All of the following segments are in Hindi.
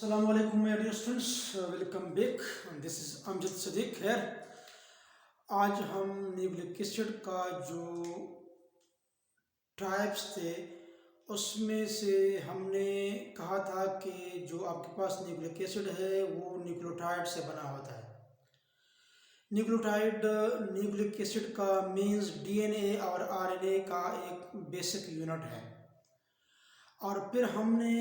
Assalamu alaikum my dear students, welcome back. This is Amjad Sadiq here. आज हम न्यूक्लिक एसिड का जो टाइप्स थे उसमें से हमने कहा था कि जो आपके पास न्यूक्लिक एसिड है वो न्यूक्लियोटाइड से बना होता है। न्यूक्लियोटाइड न्यूक्लिक एसिड का मीन्स डीएनए और आरएनए का एक बेसिक यूनिट है। और फिर हमने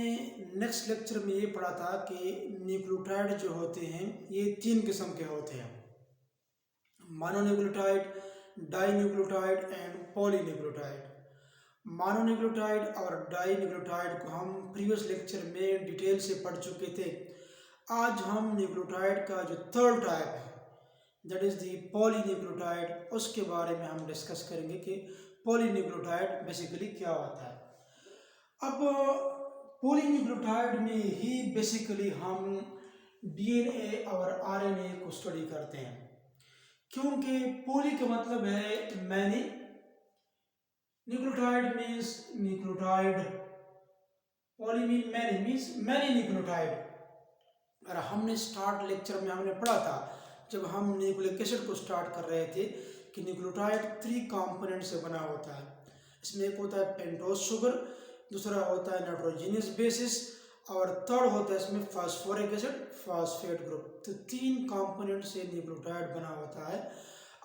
नेक्स्ट लेक्चर में ये पढ़ा था कि न्यूक्लियोटाइड जो होते हैं ये तीन किस्म के होते हैं, mononucleotide, dinucleotide and polynucleotide. Mononucleotide और डाइन्यूक्लियोटाइड को हम प्रीवियस लेक्चर में डिटेल से पढ़ चुके थे। आज हम न्यूक्लियोटाइड का जो थर्ड टाइप है दैट इज़ दी पॉलीन्यूक्लियोटाइड, उसके बारे में हम डिस्कस करेंगे कि पॉलीन्यूक्लियोटाइड बेसिकली क्या होता है। अब पॉलीन्यूक्लियोटाइड में ही बेसिकली हम डीएनए और आरएनए को स्टडी करते हैं, क्योंकि पॉली का मतलब है many, nucleotide means nucleotide, poly mean many means many nucleotide. और हमने स्टार्ट लेक्चर में हमने पढ़ा था जब हम न्यूक्लिक एसिड को स्टार्ट कर रहे थे कि न्यूक्लियोटाइड 3 कंपोनेंट से बना होता है। इसमें एक होता है पेंटोज शुगर, दूसरा होता है नाइट्रोजनियस बेसिस और थर्ड होता है इसमें फास्फोरिक एसिड फास्फेट ग्रुप। तो 3 कंपोनेंट से न्यूक्लियोटाइड बना होता है।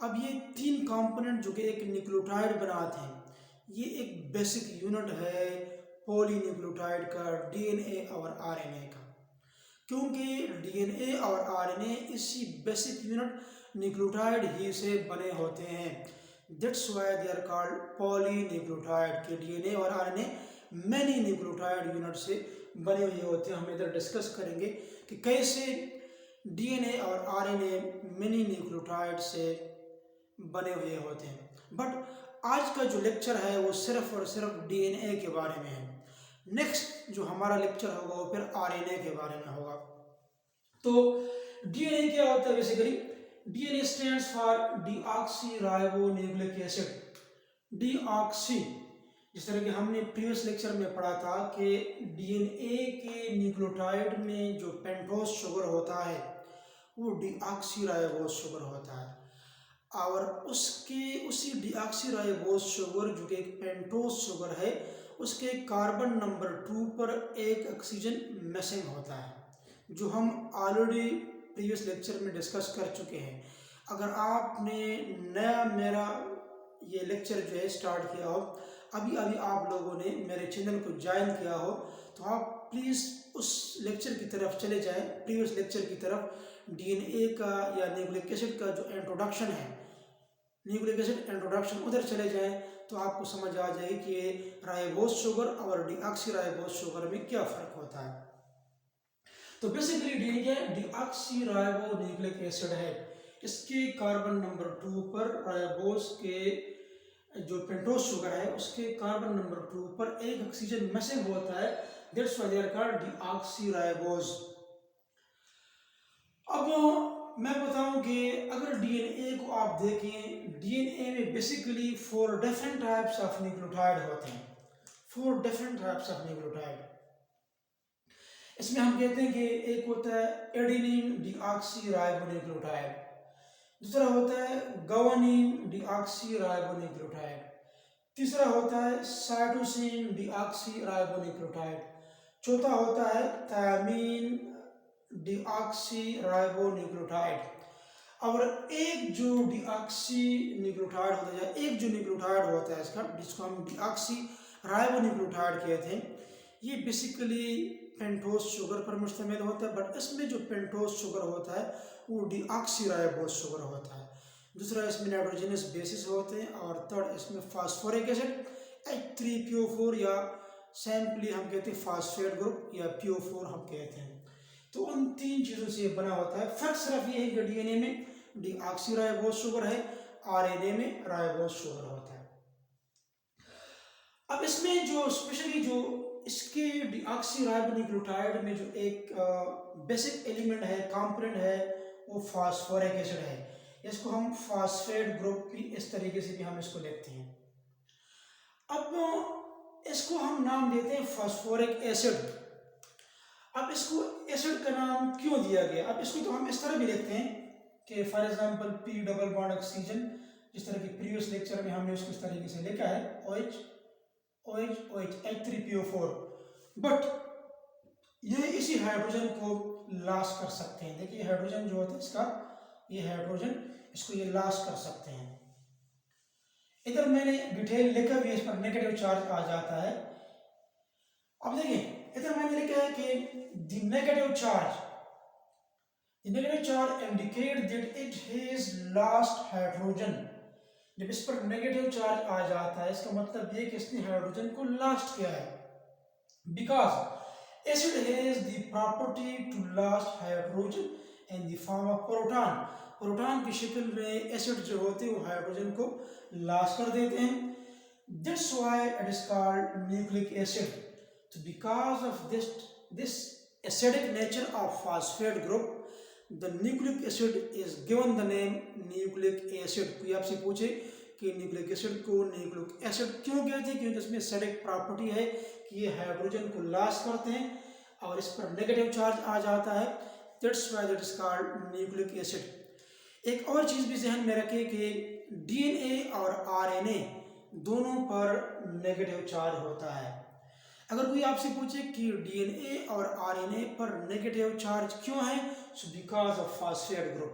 अब ये 3 कंपोनेंट जो कि एक न्यूक्लियोटाइड बनाते हैं, ये एक बेसिक यूनिट है पॉलीन्यूक्लियोटाइड का, डीएनए और आरएनए का। क्योंकि डीएनए और आरएनए इसी बेसिक यूनिट न्यूक्लियोटाइड ही से बने होते हैं, that's why they are called polynucleotide के डीएनए और आरएनए मैनी न्यूक्लियोटाइड यूनिट से बने हुए होते हैं। हम इधर डिस्कस करेंगे कि कैसे डीएनए और आरएनए मैनी न्यूक्लियोटाइड से बने हुए होते हैं। बट आज का जो लेक्चर है वो सिर्फ और सिर्फ डीएनए के बारे में है। नेक्स्ट जो हमारा लेक्चर होगा वो फिर आरएनए के बारे में होगा। तो डीएनए क्या होता है basically? DNA stands for deoxy ribo nucleic acid. Deoxy, जिस तरह कि हमने प्रीवियस लेक्चर में पढ़ा था कि डीएनए के न्यूक्लियोटाइड में जो पेंटोज शुगर होता है वो डीऑक्सी राइबोज शुगर होता है, और उसके उसी डीऑक्सी राइबोज शुगर जो कि एक पेंटोज शुगर है उसके कार्बन नंबर 2 पर एक ऑक्सीजन मिसिंग होता है, जो हम ऑलरेडी प्रीवियस लेक्चर में डिस्कस कर चुके हैं। अगर आपने नया मेरा ये लेक्चर जो है स्टार्ट किया हो, अभी अभी आप लोगों ने मेरे चैनल को ज्वाइन किया हो, तो आप प्लीज़ उस लेक्चर की तरफ चले जाएं, प्रीवियस लेक्चर की तरफ। डीएनए का या न्यूक्लिक एसिड का जो इंट्रोडक्शन है, न्यूक्लिक एसिड इंट्रोडक्शन, उधर चले जाएं तो आपको समझ आ जाएगी कि राइबोज शुगर और डीऑक्सी राइबोज शुगर में क्या फ़र्क होता है। तो basically DNA deoxy ribo nucleic acid है, इसके कार्बन नंबर 2 पर राइबोज के जो पेंटोज शुगर है उसके कार्बन नंबर 2 पर एक ऑक्सीजन मिसिंग होता है, that's why they are called deoxyribose. अब मैं बताऊं कि अगर डीएनए को आप देखें, डीएनए में basically 4 different types of nucleotide होते हैं, 4 डिफरेंट टाइप्स ऑफ न्यूक्लियोटाइड। इसमें हम कहते हैं कि एक होता है एडेनिन डीऑक्सी राइबो न्यूक्लियोटाइड, दूसरा होता है गुआनिन डीऑक्सी राइबो न्यूक्लियोटाइड, तीसरा होता है साइटोसिन डीऑक्सी राइबो न्यूक्लियोटाइड, चौथा होता है थायमीन डीऑक्सी राइबो न्यूक्लियोटाइड। और एक जो डीऑक्सी न्यूक्लियोटाइड होता है, एक जो न्यूक्लियोटाइड होता है इसका, जिसको हम डीऑक्सी राइबो न्यूक्लियोटाइड कहते हैं, ये बेसिकली पेंटोज शुगर पर मुश्तमिल होता है, बट इसमें जो पेंटोज शुगर होता है वो डीऑक्सी राइबोज शुगर होता है। दूसरा इसमें नाइट्रोजनस बेसिस होते हैं, और थर्ड इसमें फास्फोरिक एसिड H3PO4 या सैम्पली हम कहते हैं फास्फेट ग्रुप या PO4 हम कहते हैं। तो उन 3 चीज़ों से बना होता है। फर्क सिर्फ ये है कि डीएनए में डीऑक्सी राइबोज शुगर है, आरएनए में राइबोज शुगर होता है। अब इसमें जो स्पेशली जो इसके डीऑक्सी राइबो न्यूक्लियोटाइड में जो एक बेसिक एलिमेंट है, कंपोनेंट है, वो फास्फोरिक एसिड है। इसको हम फास्फेट ग्रुप भी इस तरीके से भी हम इसको लिखते हैं। अब इसको हम नाम देते हैं फास्फोरिक एसिड। अब इसको एसिड का नाम क्यों दिया गया? अब इसको तो हम इस तरह भी लिखते हैं कि for example P double bond oxygen, जिस तरह के प्रीवियस लेक्चर में हमने उसको इस तरीके से लिखा है OH OH OH H3PO4, but ये इसी हाइड्रोजन को लॉस कर सकते हैं। देखिए हाइड्रोजन जो होता है इसका, ये हाइड्रोजन, इसको ये लॉस कर सकते हैं। इधर मैंने डिटेल लिखा भी, इस पर नेगेटिव चार्ज आ जाता है। अब देखिए इधर मैंने लिखा है कि the negative charge indicate that it has lost hydrogen. जब इस पर नेगेटिव चार्ज आ जाता है इसका मतलब ये कि इसने हाइड्रोजन को लॉस्ट किया है, because acid has the property to lost hydrogen in the form of proton. Proton की शक्ल में एसिड जो होते हैं वो हाइड्रोजन को लॉस कर देते हैं। That's why it is called nucleic acid. So because of this acidic nature of phosphate group, the nucleic acid is given the name nucleic acid। कोई आपसे पूछे कि न्यूक्लिक एसिड को न्यूक्लिक एसिड क्यों कहते हैं? क्योंकि इसमें एसिडिक प्रॉपर्टी है कि ये हाइड्रोजन को लॉस करते हैं और इस पर नेगेटिव चार्ज आ जाता है। That's why that is called nucleic acid. एक और चीज़ भी ध्यान में रखें कि डीएनए और आरएनए दोनों पर नेगेटिव चार्ज होता है। अगर कोई आपसे पूछे कि डीएनए और आरएनए पर नेगेटिव चार्ज क्यों है, so because of phosphate group,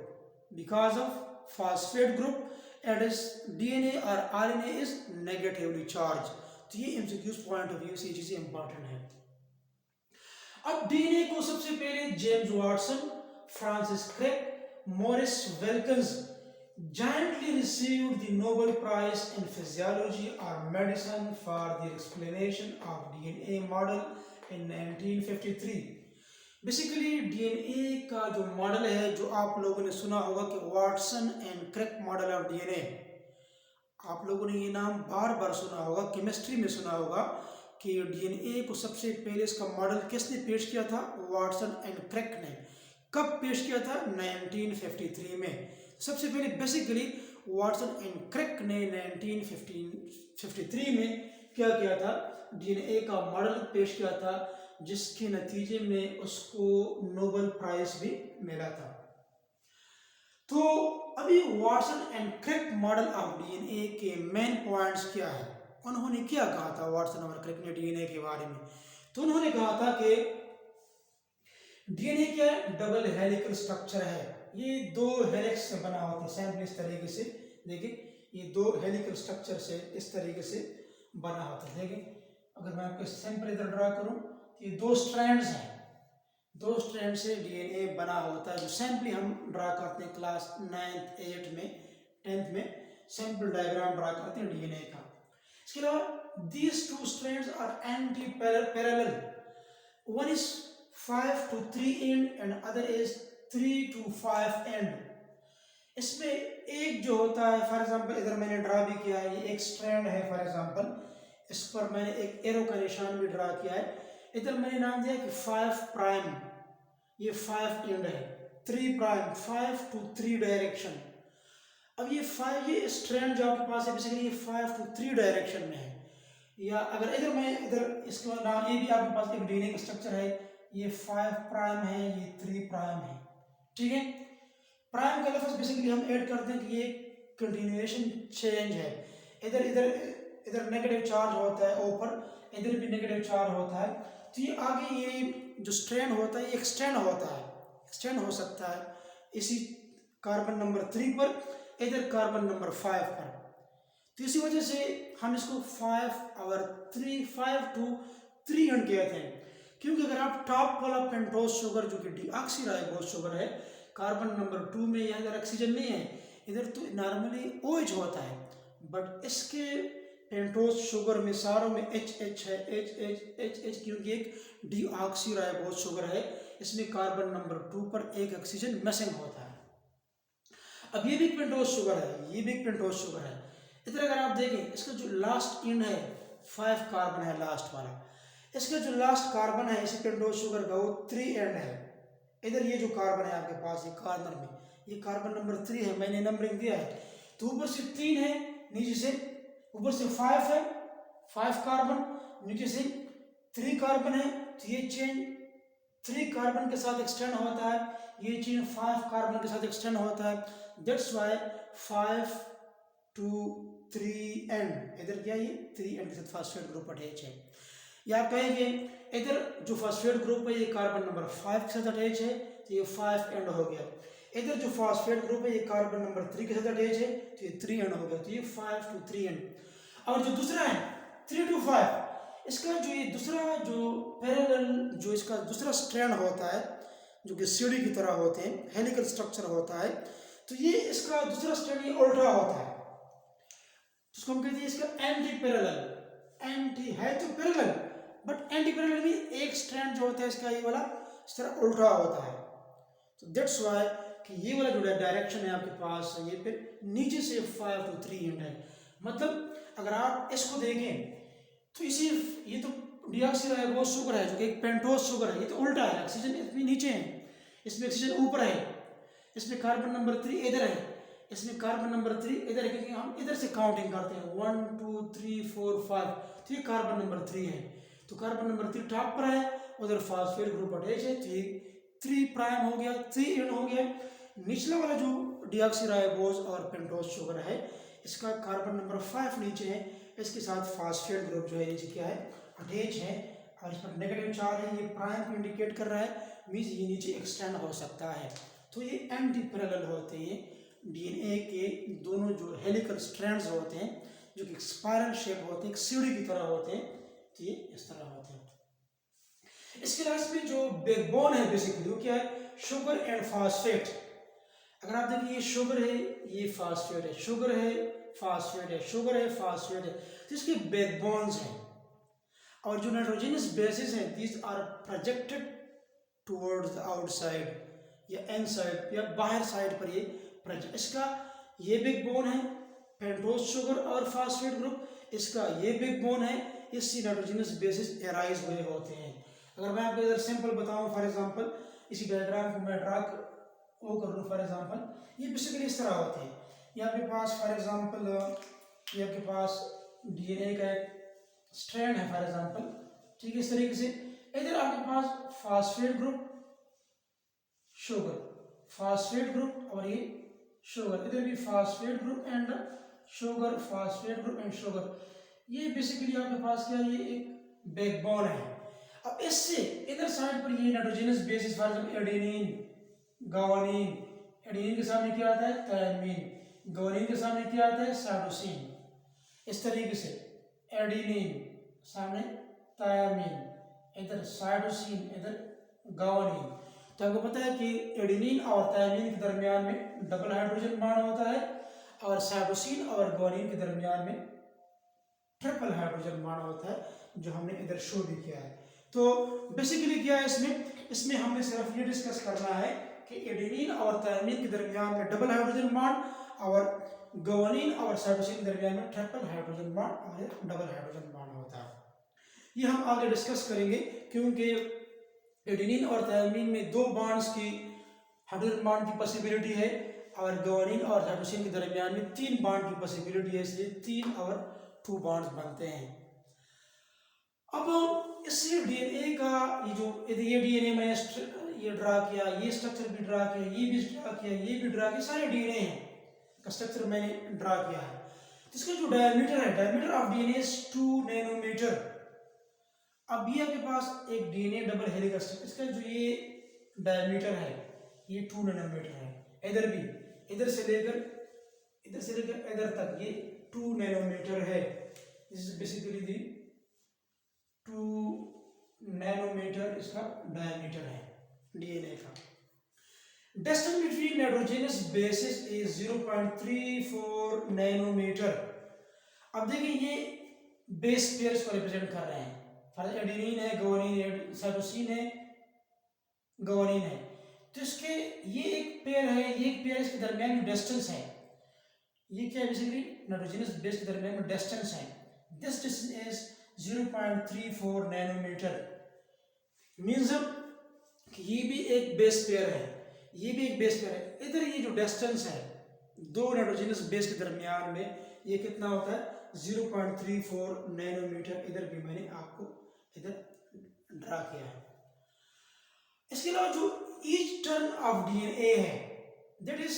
because of phosphate group at is DNA और आरएनए इज नेगेटिवली चार्ज। तो ये एमसीक्यूज पॉइंट ऑफ व्यू से चीजें इंपॉर्टेंट है। अब डीएनए को सबसे पहले James Watson, Francis Crick, Maurice Wilkins jointly received the Nobel Prize in Physiology or Medicine for their explanation of DNA model in 1953। Basically DNA का जो मॉडल है, जो आप लोगों ने सुना होगा कि Watson and Crick model of DNA, आप लोगों ने ये नाम बार बार सुना होगा, केमिस्ट्री में सुना होगा कि डीएनए को सबसे पहले इसका मॉडल किसने पेश किया था? वाटसन एंड क्रिक ने। कब पेश किया था? 1953 में। सबसे पहले बेसिकली वाटसन एंड क्रिक ने 1953 में क्या किया था? डीएनए का मॉडल पेश किया था, जिसके नतीजे में उसको नोबेल प्राइज भी मिला था। तो अभी Watson and Crick model of DNA के मेन पॉइंट्स क्या है? उन्होंने क्या कहा था वाटसन और क्रिक ने डीएनए के बारे में? तो उन्होंने कहा था कि डीएनए क्या है? डबल हेलिकल स्ट्रक्चर है। ये दो हेलिक्स से बना होता है, सैंपल इस तरीके से देखिए, ये दो हेलिकल स्ट्रक्चर से इस तरीके से बना होता है। देखिए अगर मैं आपको सैंपल इधर ड्रा करूं तो ये दो स्ट्रैंड्स हैं, दो स्ट्रैंड से डीएनए बना होता है। जो सैंपल हम ड्रा करते हैं क्लास 9th 8th में 10th में सैंपल डायग्राम ड्रा करते हैं डीएनए का। इसके अलावा these two strands are antiparallel, one is 5 to 3 end and other is 3 to 5 end। इसमें एक जो होता है, फॉर एग्जांपल इधर मैंने ड्रा भी किया है, ये एक स्ट्रैंड है फॉर एग्जांपल, इस पर मैंने एक एरो का निशान भी ड्रा किया है। इधर मैंने नाम दिया कि 5 प्राइम, ये 5 एंड है, 3 प्राइम, 5 to 3 डायरेक्शन। अब ये 5, ये स्ट्रैंड जो आपके पास है बेसिकली ये 5 to 3 डायरेक्शन में है। या अगर इधर मैं इधर इसका नाम, ये भी आपके पास एक डीएनए का स्ट्रक्चर है, ये 5 प्राइम है, ये 3 प्राइम है, ठीक है। प्राइम का लफ्ज बेसिकली हम ऐड करते हैं कि ये कंटिन्यूएशन चेंज है। इधर इधर इधर नेगेटिव चार्ज होता है ऊपर, इधर भी नेगेटिव चार्ज होता है, तो ये आगे ये जो स्ट्रैंड होता है ये एक्सटेंड होता है, एक्सटेंड हो सकता है इसी कार्बन नंबर 3 पर, इधर कार्बन नंबर 5 पर। तो इसी वजह से हम इसको 5 और 3, 5 to 3 एंड कहते हैं। क्योंकि अगर आप टॉप वाला पेंटोज शुगर जो कि डीऑक्सीराइबोज शुगर है, कार्बन नंबर 2 में यहाँ इधर ऑक्सीजन नहीं है, इधर तो नॉर्मली OH होता है, बट इसके पेंटोज शुगर में सारों में HH है, HH क्योंकि एक डीऑक्सीराइबोज शुगर है, इसमें कार्बन नंबर 2 पर एक ऑक्सीजन मिसिंग होता है। अब ये भी पेंटोज शुगर है, ये भी पेंटोज शुगर है। इधर अगर आप देखें इसका जो लास्ट एंड है 5 कार्बन है लास्ट वाला, इसका जो लास्ट कार्बन है इसी पेंटोज शुगर का वो 3 एंड है। इधर ये जो कार्बन है आपके पास ये कार्बन में, ये कार्बन नंबर 3 है, मैंने नंबरिंग दिया है। तो ऊपर से 3 है, नीचे से ऊपर से 5 है, 5 कार्बन, नीचे से 3 कार्बन है, तो ये चेंज 3 कार्बन के साथ एक्सटेंड होता है, ये चेन 5 कार्बन के साथ एक्सटेंड होता है, दैट्स वाई 5 2 3 एंड इधर क्या, ये 3 एंड के साथ फास्फेट ग्रुप अटैच है। या आप कहेंगे इधर जो फास्फेट ग्रुप है ये कार्बन नंबर 5 के साथ अटैच है, तो ये 5 एंड हो गया। इधर जो फास्फेट ग्रुप है ये कार्बन नंबर 3 के साथ अटैच है, तो ये 3 एंड हो गया, तो ये 5 to 3 एंड। और जो दूसरा है 3 to 5, इसका जो ये दूसरा जो पैरेलल जो इसका दूसरा स्ट्रैंड होता है जो कि सीढ़ी की तरह होते हैं, हेलिकल स्ट्रक्चर होता है, तो ये इसका दूसरा स्ट्रैंड ये उल्टा होता है, जिसको हम कहते हैं इसका एंटी पैरेलल। एंटी है तो पैरेलल, बट एंटी पैरेलल में एक स्ट्रैंड जो होता है इसका ये वाला इस तरह उल्टा होता है। तो दैट्स वाई कि ये वाला जो डायरेक्शन है आपके पास ये फिर नीचे से 5 to 3 एंड है। मतलब अगर आप इसको देखें तो इसी ये तो डीऑक्सीराइबोस शुगर है जो कि एक पेंटोस शुगर है, ये तो उल्टा है, ऑक्सीजन इसमें नीचे है, इसमें ऑक्सीजन ऊपर है, इसमें कार्बन नंबर 3 इधर है, इसमें कार्बन नंबर 3 इधर है, क्योंकि हम इधर से काउंटिंग करते हैं 1 2 3 4 5, तो ये कार्बन नंबर 3 है, तो कार्बन नंबर 3 टॉप पर है, उधर फास्फेट ग्रुप अटैच है, तो ये 3 प्राइम हो गया, 3 एंड हो गया। निचला वाला जो डीऑक्सीराइबोस और पेंटोस शुगर है इसका कार्बन नंबर 5 नीचे है, इसके साथ फास्फेट ग्रुप जो है नीचे क्या है अटैच है, और इस पर नेगेटिव चार्ज है, ये प्राइम को इंडिकेट कर रहा है, मींस ये नीचे एक्सटेंड हो सकता है। तो ये एंटी पैरेलल होते हैं डीएनए के दोनों जो हेलिकल स्ट्रैंड्स होते हैं जो कि स्पाइरल शेप होते हैं, एक सीढ़ी की तरह होते हैं, तो ये इस तरह होते हैं। इसके अलावा इसमें जो बैकबोन है बेसिकली वो क्या है, शुगर एंड फास्फेट। अगर आप देखिए ये शुगर है, ये फास्फेट है, शुगर है फास्फेट है, शुगर है फास्फेट है, तो इसके बैकबोन्स हैं। और जो नाइट्रोजनस बेसिस हैं these are projected towards the outside या इनसाइड या बाहर साइड पर ये इसका ये बैकबोन है पेंटोस शुगर और फास्फेट ग्रुप, इसका ये बैकबोन है, इससे नाइट्रोजनस बेसिस एराइज हुए होते हैं। अगर मैं आपको इधर सिंपल बताऊं फॉर एग्जांपल, इसी डायग्राम को मैं ड्रा वो कर लूँ फॉर एग्जांपल, ये बेसिकली इस तरह होते हैं। ये आपके पास फॉर एग्जांपल ये आपके पास डीएनए का एक स्ट्रैंड है फॉर एग्जांपल, ठीक है, इस तरीके से इधर आपके पास phosphate group sugar, phosphate group और ये शुगर, इधर भी phosphate group and sugar, phosphate group and sugar, ये बेसिकली आपके पास क्या है, ये एक बैकबोन है। अब इससे इधर साइड पर ये nitrogenous bases for example adenine, guanine, adenine के सामने क्या आता है थायमिन, ग्वानिन के सामने क्या आता है साइटोसिन, इस तरीके से एडेनिन सामने थायमिन, इधर साइटोसिन, इधर ग्वानिन। तो आपको पता है कि एडेनिन और थायमिन के दरमियान में डबल हाइड्रोजन बॉन्ड होता है और साइटोसिन और ग्वानिन के दरमियान में ट्रिपल हाइड्रोजन बॉन्ड होता है, जो हमने इधर शो भी किया है। तो बेसिकली क्या है इसमें हमने सिर्फ ये डिस्कस करना है कि एडेनिन और थायमिन के दरमियान में डबल हाइड्रोजन बॉन्ड और ग्वानिन और साइटोसिन के दरमियान में ट्रिपल हाइड्रोजन बॉन्ड और डबल हाइड्रोजन बॉन्ड होता है। ये हम आगे डिस्कस करेंगे, क्योंकि एडेनिन और थायमिन में 2 बॉन्ड्स की हाइड्रोजन बॉन्ड की पॉसिबिलिटी है और ग्वानिन और साइटोसिन के दरमियान में 3 बॉन्ड की पॉसिबिलिटी है, इसलिए 3 और 2 बॉन्ड्स बनते हैं। अब इससे डीएनए का ये डीएनए मैंने ये ड्रा किया, ये स्ट्रक्चर भी ड्रा किया, ये भी ड्रा किया, ये भी ड्रा किया, सारे डीएनए हैं का स्ट्रक्चर मैंने ड्रा किया है। इसका जो डायमीटर है, diameter of DNA is 2 nanometre. अब ये आपके पास एक डीएनए डबल हेलिकल स्ट्रक्चर, इसका जो ये डायमीटर है ये 2 नैनोमीटर है, इधर भी इधर से लेकर इधर तक ये 2 नैनोमीटर है। This is basically the 2 nanometre इसका डायमीटर है डीएनए का। Distance between nitrogenous bases is 0.34 nanometre. अब देखिए ये बेस पेयर्स को रिप्रेजेंट कर रहे हैं, एडेनिन है, ग्वानिन है, साइटोसिन है, ग्वानिन है, तो इसके ये एक पेयर है, ये एक पेयर, इसके दरमियान में डिस्टेंस है, ये क्या है बेसिकली नाइट्रोजनस बेस के दरमियान में डिस्टेंस है, this distance is 0.34 nanometre. Means कि ये भी एक बेस पेयर है, ये भी एक बेस पेयर है। इधर ये जो डिस्टेंस है 2 नाइट्रोजनस बेस के दरमियान में ये कितना होता है 0.34 नैनोमीटर। इधर भी मैंने आपको इधर ड्रा किया है। इसके अलावा जो ईच टर्न ऑफ डीएनए है that is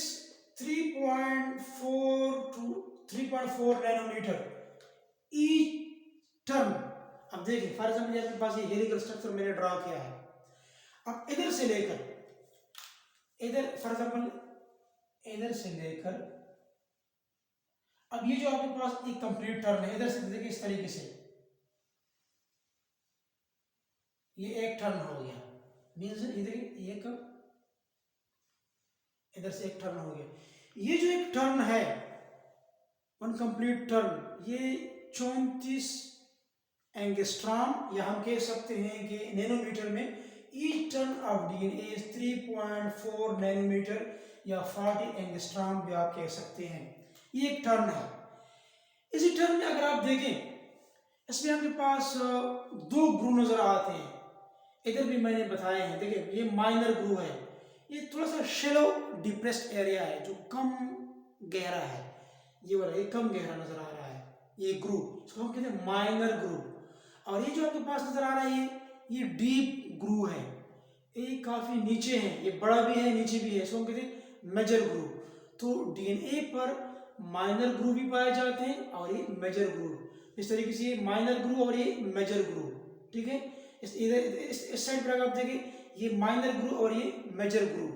3.4 to 3.4 nanometre each turn. अब देखिए फॉर एग्जाम्पल आपके पास ये हेलिकल स्ट्रक्चर मैंने ड्रा किया है। अब इधर से लेकर इधर फॉर एग्जाम्पल इधर से लेकर अब ये जो आपके पास एक कंप्लीट टर्न है, इधर से देखिए इस तरीके से ये एक टर्न हो गया, मीन्स इधर एक इधर से एक टर्न हो गया। ये जो एक टर्न है वन कंप्लीट टर्न ये 34 एंगस्ट्रॉम या हम कह सकते हैं कि नैनोमीटर में each turn of DNA is 3.4 nanometre या 40 एंगस्ट्रॉम भी आप कह सकते हैं। ये एक टर्न है। इसी टर्न में अगर आप देखें इसमें आपके पास दो ग्रू नजर आते हैं, इधर भी मैंने बताए हैं। देखिए ये माइनर ग्रू है, ये थोड़ा सा शेलो डिप्रेस्ड एरिया है जो कम गहरा है, ये वाला ये कम गहरा नजर आ रहा है, ये ग्रू इसको हम कहते हैं माइनर ग्रू। और ये जो आपके पास नजर आ रहा है ये डीप ग्रू है, ये काफी नीचे है, ये बड़ा भी है नीचे भी है, इसको हम कहते हैं मेजर ग्रू। तो डीएनए पर माइनर ग्रू भी पाए जाते हैं और ये मेजर ग्रू, इस तरीके से ये माइनर ग्रू और ये मेजर ग्रू, ठीक है। इस साइड पर आप देखिए ये माइनर ग्रू और ये मेजर ग्रू।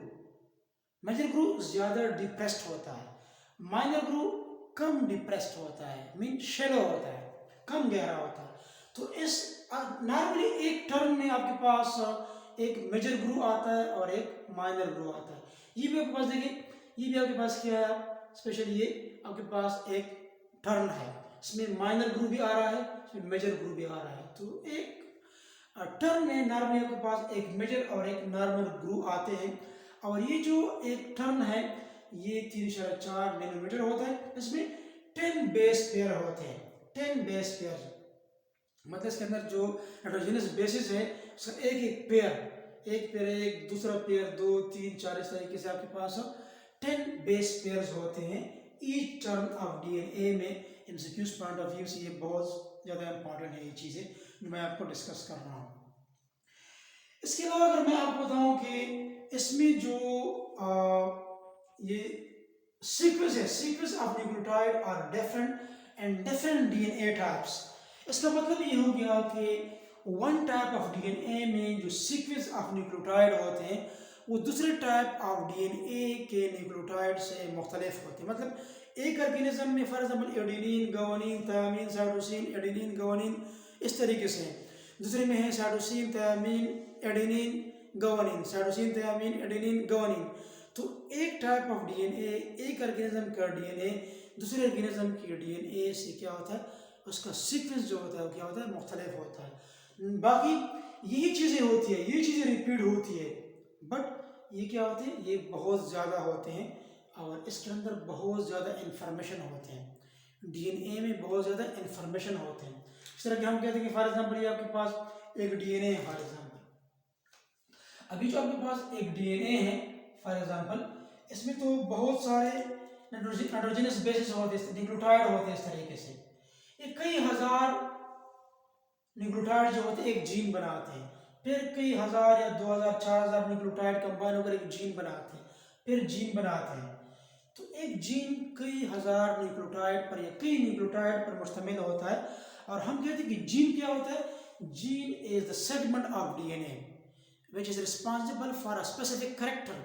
मेजर ग्रू ज्यादा डिप्रेस्ड होता है, माइनर ग्रू कम डिप्रेस्ड होता है, मीन शेलो होता है, कम गहरा होता है। तो इस नॉर्मली एक टर्न में आपके पास एक मेजर ग्रू आता है और एक माइनर ग्रू आता है। ये भी आपके पास देखिए, ये भी आपके पास क्या है, स्पेशली ये आपके पास एक टर्न है, इसमें माइनर ग्रू भी आ रहा है, इसमें मेजर ग्रू भी आ रहा है। तो एक टर्न में नॉर्मली आपके पास एक मेजर और एक नॉर्मल ग्रू आते हैं। और ये जो एक टर्न है ये 3.4 नैनोमीटर होता है, इसमें 10 बेस पेयर होते हैं, 10 बेस पेयर, मतलब इसके अंदर जो नाइट्रोजनस बेसिस है उसका एक पेयर एक दूसरा पेयर 2 3 4 इस तरीके से आपके पास 10 बेस पेयर्स होते हैं ईच टर्न ऑफ डीएनए में। एमसीक्यूज पॉइंट ऑफ व्यू से ये बहुत ज़्यादा इंपॉर्टेंट है ये चीज़ें जो मैं आपको डिस्कस कर रहा हूँ। इसके अलावा अगर मैं आपको बताऊं कि इसमें जो ये सीक्वेंस है, sequence of nucleotide are different and different DNA types. इसका मतलब ये हो गया कि वन टाइप ऑफ डीएनए में जो सीक्वेंस ऑफ न्यूक्लियोटाइड होते हैं वो दूसरे टाइप ऑफ डीएनए के न्यूक्लियोटाइड से मुख्तलिफ होते हैं। मतलब एक ऑर्गेनिज्म में for example adenine guanine thymine cytosine adenine guanine इस तरीके से, दूसरे में है cytosine thymine adenine guanine, cytosine thymine adenine guanine. तो एक टाइप ऑफ डीएनए, एक ऑर्गेनिज्म का डीएनए दूसरे ऑर्गेनिज्म के डीएनए से क्या होता है, उसका सीक्वेंस जो होता है वो क्या होता है, मुख्तलिफ होता है। बाकी यही चीज़ें होती है, ये चीज़ें रिपीट होती है, बट ये क्या होते हैं, ये बहुत ज़्यादा होते हैं और इसके अंदर बहुत ज़्यादा इंफॉर्मेशन होते हैं। डीएनए में बहुत ज़्यादा इंफॉर्मेशन होते हैं। इस तरह के हम कहते हैं कि फॉर एग्जांपल ये आपके पास एक डीएनए है, फॉर एग्जांपल अभी जो आपके पास एक डीएनए है फॉर एग्जांपल, इसमें तो बहुत सारे नाइट्रोजनस बेसिस होते हैं, न्यूक्लियोटाइड होते हैं इस तरीके से। ये कई हजार न्यूक्लियोटाइड जो होते हैं एक जीन बनाते हैं, फिर कई हजार या 2000 4000 न्यूक्लियोटाइड कंबाइन होकर एक जीन बनाते हैं, फिर जीन बनाते हैं। तो एक जीन कई हजार न्यूक्लियोटाइड पर या कई न्यूक्लियोटाइड पर मुश्तमिल होता है। और हम कहते हैं कि जीन क्या होता है, gene is the segment of DNA which is responsible for a specific character।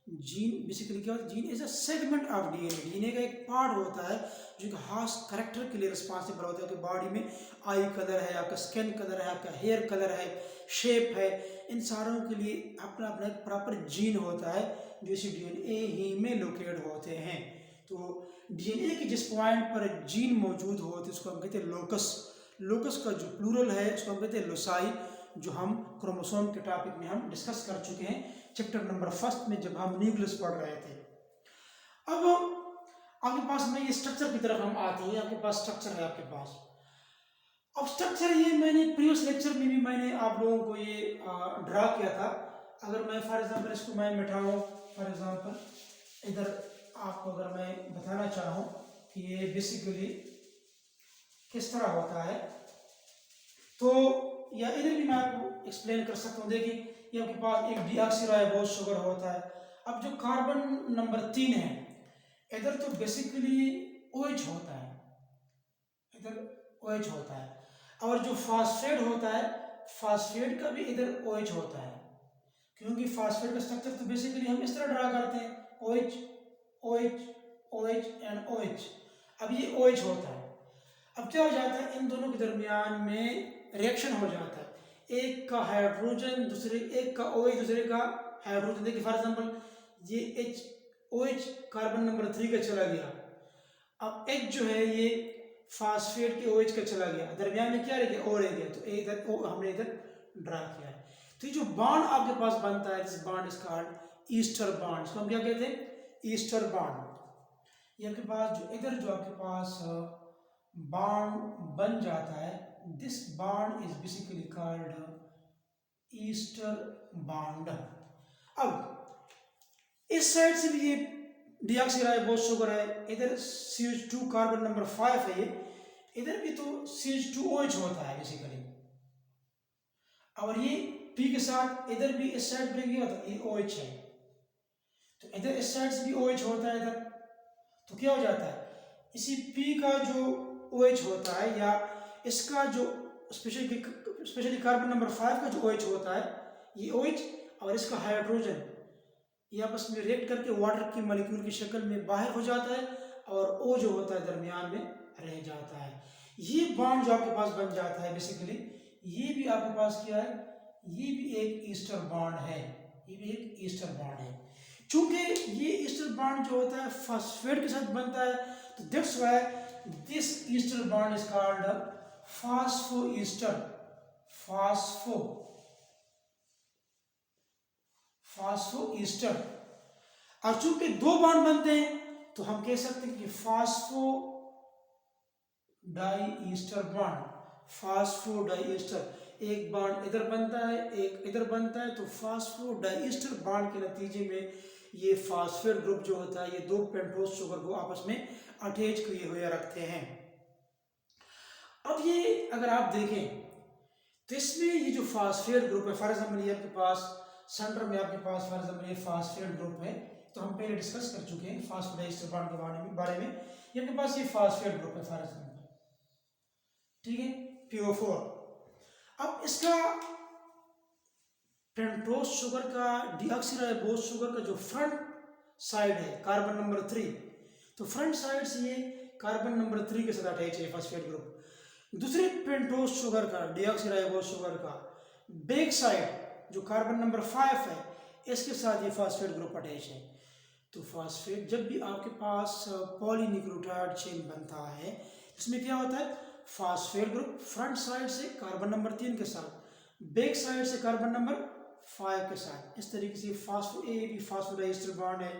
Gene basically क्या होता है, gene is a segment of DNA, DNA का एक पार्ट होता है जो कि खास करेक्टर के लिए रिस्पॉन्सिबल होता है। कि बॉडी में आई कलर है, आपका स्किन कलर है, आपका हेयर कलर है, शेप है, इन सारों के लिए अपना अपना एक प्रॉपर जीन होता है जो इसी डीएनए ही में लोकेट होते हैं। तो डीएनए के जिस पॉइंट पर जीन मौजूद होते हैं उसको हम कहते हैं लोकस। लोकस का जो प्लूरल है उसको हम कहते हैं लोसाई, जो हम क्रोमोसोम के टॉपिक में हम डिस्कस कर चुके हैं चैप्टर नंबर 1 में जब हम न्यूक्लियस पढ़ रहे थे। अब आपके पास में ये स्ट्रक्चर की तरफ हम आते हैं। आपके पास स्ट्रक्चर है आपके पास। अब स्ट्रक्चर ये मैंने प्रीवियस लेक्चर में भी मैंने आप लोगों को ये ड्रा किया था। अगर मैं फॉर एग्जांपल इसको मैं मिटाऊँ, फॉर एग्जांपल इधर आपको अगर मैं बताना चाहूँ कि ये बेसिकली किस तरह होता है, तो या इधर भी मैं आपको एक्सप्लेन कर सकता हूँ। देखिए ये आपके पास एक डीऑक्सीराइबोस शुगर होता है। अब जो कार्बन नंबर 3 है, इधर तो बेसिकली OH होता है, इधर OH होता है, और जो फास्फेट होता है, फास्फेट का भी इधर OH होता है, क्योंकि फास्फेट का स्ट्रक्चर तो बेसिकली हम इस तरह ड्रा करते हैं, OH OH OH and OH। अब ये OH होता है। अब क्या हो जाता है, इन दोनों के दरमियान में रिएक्शन हो जाता है, एक का हाइड्रोजन दूसरे, एक का OH दूसरे का हाइड्रोजन। देखिए फॉर एग्जांपल ये OH कार्बन नंबर 3 का चला गया, अब H जो है ये फास्फेट के OH का चला गया, दरमियान में क्या रह गया, O रह गया, तो इधर हमने इधर ड्रा किया है। तो ये जो बॉन्ड आपके पास बनता है, this bond is called ester bond. इसको हम क्या कहते हैं, ईस्टर बॉन्ड। ये आपके पास जो आपके पास बॉन्ड बन जाता है, this bond is basically called ester bond. अब इस साइड से भी ये डीऑक्सीराइबोस शुगर है, इधर CH2 कार्बन नंबर 5 है, ये इधर भी तो CH2OH होता है बेसिकली, और ये P के साथ इधर भी इस साइड पे क्या होता है, ये OH है, तो इधर इस साइड से भी OH होता है इधर, तो क्या हो जाता है, इसी P का जो OH होता है या इसका जो स्पेशली कार्बन नंबर 5 का जो OH होता है, ये OH और इसका हाइड्रोजन ये आपस में रिएक्ट करके वाटर की मॉलिक्यूल की शक्ल में बाहर हो जाता है, और O जो होता है दरमियान में रह जाता है। ये बॉन्ड जो आपके पास बन जाता है बेसिकली, ये भी आपके पास क्या है, ये भी एक ईस्टर बॉन्ड है, ये भी एक ईस्टर बॉन्ड है। चूंकि ये ईस्टर बॉन्ड जो होता है फास्फेट के साथ बनता है, तो that's why this ester bond is called phosphoester, phosphoester. और चूंकि दो बॉन्ड बनते हैं, तो हम कह सकते हैं कि फास्फो डाईईस्टर बॉन्ड, फास्फो डाईईस्टर, एक बॉन्ड इधर बनता है एक इधर बनता है, तो फास्फो डाईईस्टर बॉन्ड के नतीजे में ये फास्फेट ग्रुप जो होता है, ये दो पेंटोस शुगर को आपस में अटैच किए हुए रखते हैं। अब ये अगर आप देखें तो इसमें ये जो फास्फेट ग्रुप है, फॉर एग्जाम्पल ये आपके पास सेंटर में आपके पास फॉर एग्जाम्पल ये फास्फेट ग्रुप है, तो हम पहले डिस्कस कर चुके हैं फास्फोडाइस्टर बॉन्ड के बारे में। ये आपके पास ये फास्फेट ग्रुप है फॉर एग्जाम्पल, ठीक है, PO4। अब इसका पेंटोस शुगर का, डीऑक्सीराइबोस शुगर का जो फ्रंट साइड है कार्बन नंबर 3, तो फ्रंट साइड से ये कार्बन नंबर 3 के साथ अटैच है फास्फेट ग्रुप। दूसरे पेंटोस शुगर का, डीऑक्सीराइबोस शुगर का बैक साइड जो कार्बन नंबर 5 है, इसके साथ ये फास्फेट ग्रुप अटैच है। तो फास्फेट जब भी आपके पास पॉलीन्यूक्लियोटाइड चेन बनता है, इसमें क्या होता है, फास्फेट ग्रुप फ्रंट साइड से कार्बन नंबर 3 के साथ, बैक साइड से कार्बन नंबर 5 के साथ, इस तरीके से भी फास्फोडाइस्टर बॉन्ड है।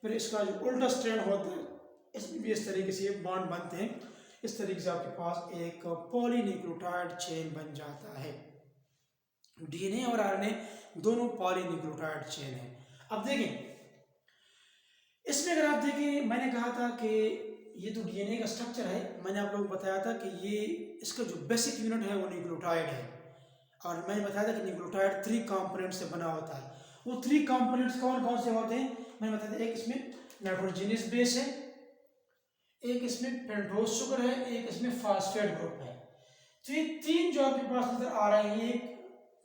फिर इसका जो उल्टा स्ट्रैंड होता है, इसमें भी इस तरीके से बॉन्ड बनते हैं। इस तरीके से आपके पास एक पॉलीन्यूक्लियोटाइड चेन बन जाता है। DNA और RNA दोनों पॉलीन्यूक्लियोटाइड चेन है। अब देखें इसमें अगर आप देखें, मैंने कहा था कि ये तो DNA का स्ट्रक्चर है, मैंने आप लोगों को बताया था कि ये इसका जो बेसिक यूनिट है वो न्यूक्लियोटाइड है, और मैंने बताया था कि न्यूक्लियोटाइड 3 कंपोनेंट से बना होता है। वो 3 कंपोनेंट्स कौन कौन से होते हैं, मैंने बताया था, एक इसमें नाइट्रोजनस बेस है, एक इसमें पेंटोस शुगर है, एक इसमें फास्फेट ग्रुप है। तो ये 3 जो आपके पास नजर आ रहे हैं, ये एक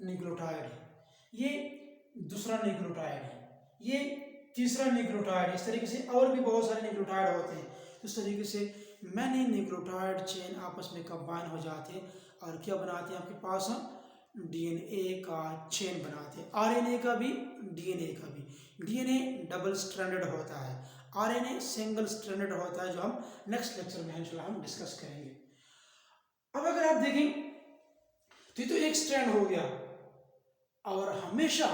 न्यूक्लियोटाइड है, ये दूसरा न्यूक्लियोटाइड है, ये तीसरा न्यूक्लियोटाइड है। इस तरीके से और भी बहुत सारे न्यूक्लियोटाइड होते हैं। इस तरीके से मैनी न्यूक्लियोटाइड चेन आपस में कंबाइन हो जाते हैं और क्या बनाते हैं, आपके पास DNA का चेन बनाते हैं। RNA का भी, DNA का भी। DNA डबल स्ट्रैंडेड होता है, RNA सिंगल स्ट्रैंडेड होता है, जो हम नेक्स्ट लेक्चर में इंशाल्लाह हम डिस्कस करेंगे। अब अगर आप देखें तो ये तो एक स्ट्रैंड हो गया, और हमेशा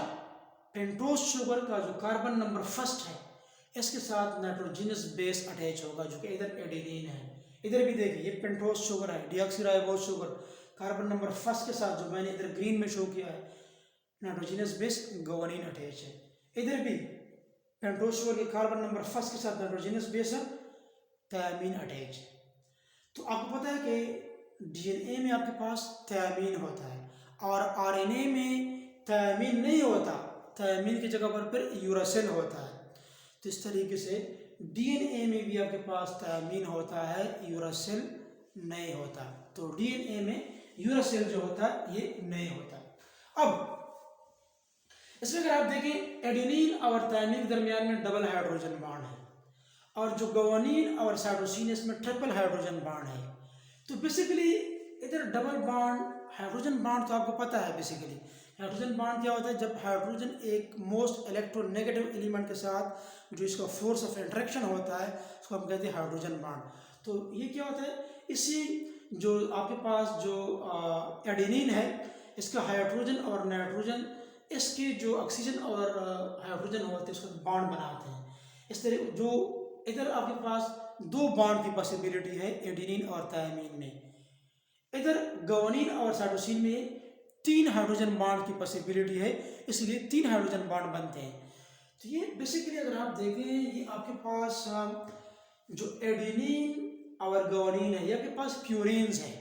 पेंटोस शुगर का जो कार्बन नंबर 1 है, इसके साथ नाइट्रोजनस बेस अटैच होगा, जो कि इधर एडेनिन है। इधर भी देखिए ये पेंटोस शुगर है, डीऑक्सीराइबोस शुगर, कार्बन नंबर 1 के साथ जो मैंने इधर ग्रीन में शो किया है, नाइट्रोजनस बेस गुआनिन अटैच है। इधर भी पेंटोस शुगर के कार्बन नंबर 1 के साथ नाइट्रोजनस बेस थायमीन अटैच है। तो आपको पता है कि DNA में आपके पास थायमीन होता है, और RNA में थायमीन नहीं होता, थायमीन की जगह पर फिर यूरासिल होता है। तो इस तरीके से डीएनए में भी आपके पास थायमीन होता है, यूरासिल नहीं होता। तो डीएनए में यूरासिल जो होता है ये नहीं होता। अब इसमें अगर आप देखें एडेनिन और थायमीन के दरमियान में डबल हाइड्रोजन बॉन्ड है, और जो गुआनिन और साइटोसिन इसमें ट्रिपल हाइड्रोजन बॉन्ड है। तो बेसिकली इधर डबल बॉन्ड हाइड्रोजन बॉन्ड तो आपको पता है, बेसिकली हाइड्रोजन बॉन्ड क्या होता है, जब हाइड्रोजन एक मोस्ट इलेक्ट्रोनेगेटिव एलिमेंट के साथ जो इसका फोर्स ऑफ इंटरेक्शन होता है उसको हम कहते हैं हाइड्रोजन बॉन्ड। तो ये क्या होता है, इसी जो आपके पास जो एडेनिन है इसका हाइड्रोजन और नाइट्रोजन इसके जो ऑक्सीजन और हाइड्रोजन होते हैं उसको बॉन्ड बनाते हैं। इस तरह जो इधर आपके पास दो बॉन्ड की पॉसिबिलिटी है एडेनिन और थायमीन में, इधर गुआनिन और साइटोसिन में 3 हाइड्रोजन बॉन्ड की पॉसिबिलिटी है, इसलिए 3 हाइड्रोजन बॉन्ड बनते हैं। तो ये बेसिकली अगर आप देखें ये आपके पास जो एडेनिन और गुआनिन है ये आपके पास प्यूरिन्स है,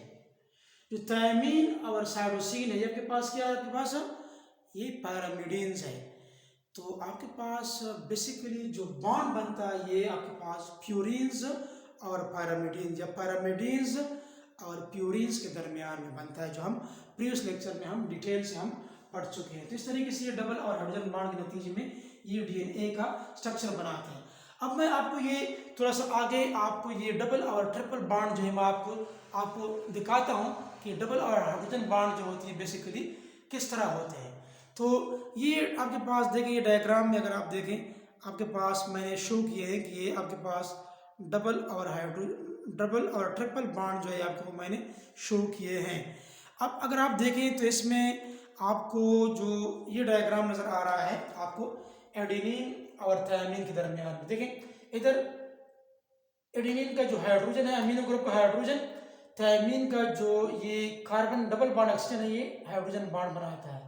जो थायमीन और साइटोसिन है ये आपके पास क्या है, आपके पास ये पैरामिडीन्स है। तो आपके पास बेसिकली जो बॉन्ड बनता है ये आपके पास प्यूरिन्स और पैरामिडीन्स या पैरामिडीन्स और प्यूरिन्स के दरमियान में बनता है, जो हम प्रीवियस लेक्चर में हम डिटेल से हम पढ़ चुके हैं। तो इस तरीके से ये डबल और हाइड्रोजन बॉन्ड के नतीजे में ये डीएनए का स्ट्रक्चर बनाते हैं। अब मैं आपको ये थोड़ा सा आगे आपको ये डबल और ट्रिपल बॉन्ड जो है मैं आपको दिखाता हूँ कि डबल और हाइड्रोजन बॉन्ड जो होती है बेसिकली किस तरह होते हैं। तो ये आपके पास देखें, ये डायग्राम में अगर आप देखें आपके पास मैंने शो किए हैं कि ये आपके पास डबल और ट्रिपल बॉन्ड जो है आपको मैंने शो किए हैं। अब अगर आप देखें तो इसमें आपको जो ये डायग्राम नज़र आ रहा है आपको एडेनिन और थायमीन के दरमियान में देखें, इधर एडेनिन का जो हाइड्रोजन है अमीनो ग्रुप का हाइड्रोजन, थायमीन का जो ये कार्बन डबल बॉन्ड ऑक्सीजन है ये हाइड्रोजन बॉन्ड बनाता है।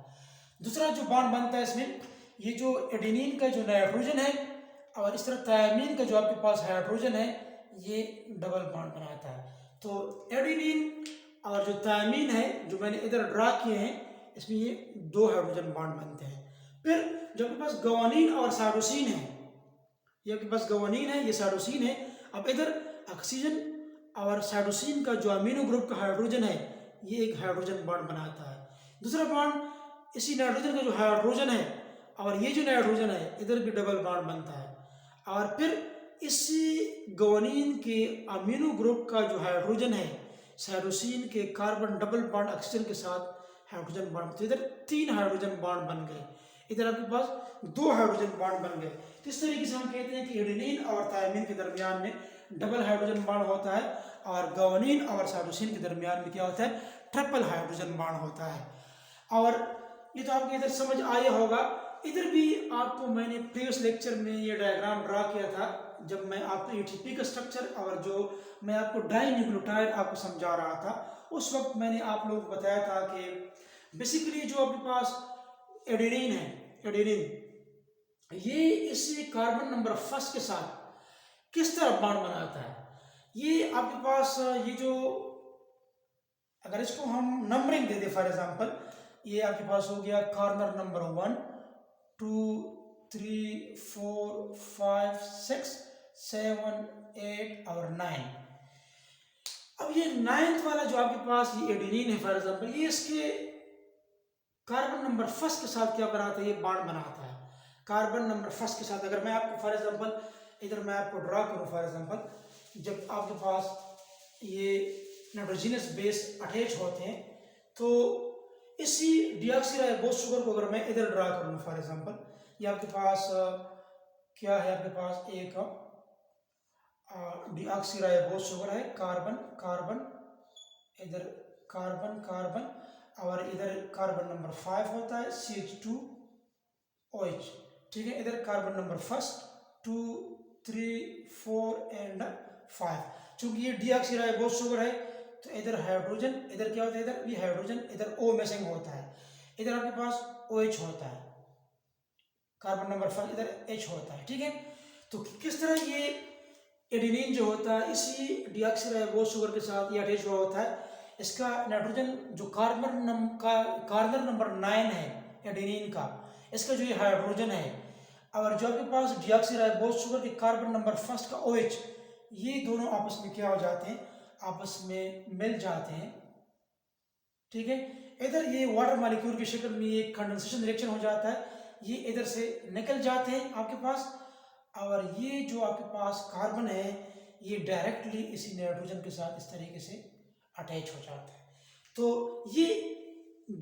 दूसरा जो बॉन्ड बनता है इसमें ये जो एडेनिन का जो नाइट्रोजन है और इस तरह थायमीन का जो आपके पास हाइड्रोजन है ये डबल बॉन्ड बनाता है। तो एडेनिन और जो थायमीन है जो मैंने इधर ड्रा किए हैं इसमें ये 2 हाइड्रोजन बॉन्ड बनते हैं। फिर जो आपके पास गुआनिन और साइटोसिन है, ये आपके पास गुआनिन है ये साइटोसिन है। अब इधर ऑक्सीजन और साइटोसिन का जो अमीनो ग्रुप का हाइड्रोजन है ये एक हाइड्रोजन बॉन्ड बनाता है। दूसरा बॉन्ड इसी नाइट्रोजन का जो हाइड्रोजन है और ये जो नाइट्रोजन है इधर भी डबल बॉन्ड बनता है। और फिर इसी गुआनिन के अमीनो ग्रुप का जो हाइड्रोजन है साइटोसिन के कार्बन डबल बॉन्ड ऑक्सीजन के साथ हाइड्रोजन बॉन्ड, तो इधर 3 हाइड्रोजन बॉन्ड बन गए, इधर आपके पास 2 हाइड्रोजन बॉन्ड बन गए। तो इस तरीके से हम कहते हैं कि एडेनिन और थायमीन के दरमियान में डबल हाइड्रोजन बॉन्ड होता है और गुआनिन और साइटोसिन के दरमियान में क्या होता है, ट्रिपल हाइड्रोजन बॉन्ड होता है। और ये तो आपको इधर समझ आया होगा। इधर भी आपको मैंने प्रीवियस लेक्चर में ये डायग्राम ड्रा किया था जब मैं आपको एटीपी का स्ट्रक्चर और जो मैं आपको डाइन्यूक्लियोटाइड आपको समझा रहा था, उस वक्त मैंने आप लोगों को बताया था कि बेसिकली जो आपके पास एडेनिन है, एडेनिन ये इसी कार्बन नंबर फर्स्ट के साथ किस तरह बॉन्ड बनाता है। ये आपके पास ये जो अगर इसको हम numbering they they for example, ये आपके पास हो गया कार्बन नंबर 1 2 3 4 5 6 7 8 और 9। अब ये 9th वाला जो आपके पास ये एडेनिन है फॉर एग्जांपल, ये इसके कार्बन नंबर फर्स्ट के साथ क्या बनाता है, ये बॉन्ड बनाता है कार्बन नंबर फर्स्ट के साथ। अगर मैं आपको फॉर एग्जांपल इधर मैं आपको ड्रा करूं फॉर एग्जांपल, जब आपके पास ये नाइट्रोजनस बेस अटैच होते हैं तो इसी डीऑक्सीराइबोस शुगर को अगर मैं इधर ड्रा करूं फॉर एग्जांपल, ये आपके पास क्या है, आपके पास एक डीऑक्सीराइबोस शुगर है, कार्बन कार्बन, इधर कार्बन कार्बन और इधर कार्बन नंबर 5 होता है CH2OH, ठीक है। इधर कार्बन नंबर फर्स्ट 2 3 4 एंड 5, चूंकि ये डीऑक्सीराइबोस शुगर है तो इधर हाइड्रोजन, इधर क्या होता है, इधर भी हाइड्रोजन, इधर O मिसिंग होता है, इधर आपके पास OH होता है, कार्बन नंबर फर्स्ट इधर H होता है, ठीक है। तो किस तरह ये एडेनिन जो होता है इसी डीऑक्सीराइबोस शुगर के साथ ये अटैच हुआ होता है। इसका नाइट्रोजन जो कार्बन नंबर 9 है एडेनिन का, इसका जो ये हाइड्रोजन है, और जो आपके पास डीऑक्सीराइबोज शुगर के कार्बन नंबर फर्स्ट का OH, ये दोनों आपस में क्या हो जाते हैं, आपस में मिल जाते हैं, ठीक है। इधर ये वाटर मॉलिक्यूल की शक्ल में ये कंडेंसेशन रिएक्शन हो जाता है, ये इधर से निकल जाते हैं आपके पास, और ये जो आपके पास कार्बन है ये डायरेक्टली इसी नाइट्रोजन के साथ इस तरीके से अटैच हो जाता है। तो ये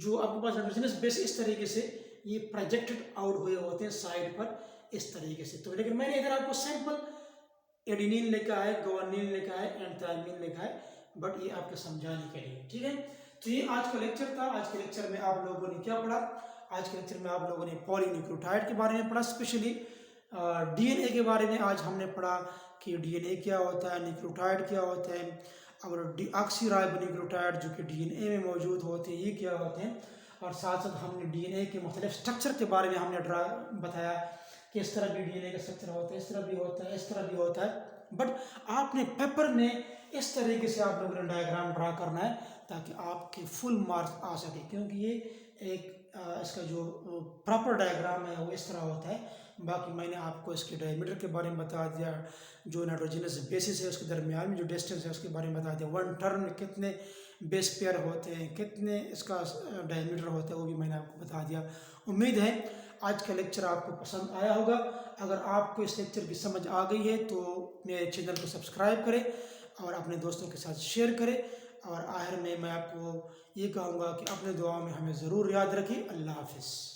जो आपके पास नाइट्रोजनस बेस इस तरीके से ये प्रोजेक्टेड आउट हुए होते हैं साइड पर इस तरीके से। तो लेकिन मैंने इधर आपको सैंपल एडिनिन लिखा है, ग्वानिन लिखा है, एंड थायमिन लिखा है, बट ये आपके समझाने के लिए, ठीक है। तो ये आज का लेक्चर था। आज के लेक्चर में आप लोगों ने क्या पढ़ा? आज के लेक्चर में आप लोगों ने पॉलीन्यूक्लियोटाइड के बारे में पढ़ा, स्पेशली DNA के बारे में आज हमने पढ़ा कि DNA क्या होता है, न्यूक्लियोटाइड क्या होता है, और डीऑक्सीराइबोन्यूक्लियोटाइड जो कि DNA में मौजूद होते हैं ये क्या होते हैं, और साथ साथ हमने DNA के मुख्तलिफ स्ट्रक्चर के बारे में हमने बताया कि इस तरह भी DNA का स्ट्रक्चर होता है, इस तरह भी होता है, इस तरह भी होता है। बट आपने पेपर में इस तरीके से आप लोगों ने डायग्राम ड्रा करना है ताकि आपके फुल मार्क्स आ सके, क्योंकि ये एक इसका जो प्रॉपर डायग्राम है वो इस तरह होता है। बाकी मैंने आपको इसके डायमीटर के बारे में बता दिया, जो नाइट्रोजनस बेसिस है उसके दरमियान में जो डिस्टेंस है उसके बारे में बता दिया, वन टर्न में कितने बेस पेयर होते हैं, कितने इसका डायमीटर होता है वो भी मैंने आपको बता दिया। उम्मीद है आज का लेक्चर आपको पसंद आया होगा। अगर आपको इस लेक्चर की समझ आ गई है तो मेरे चैनल को सब्सक्राइब करें और अपने दोस्तों के साथ शेयर करें, और आखिर में मैं आपको ये कहूँगा कि अपने दुआओं में हमें ज़रूर याद रखें। अल्लाह हाफिज़।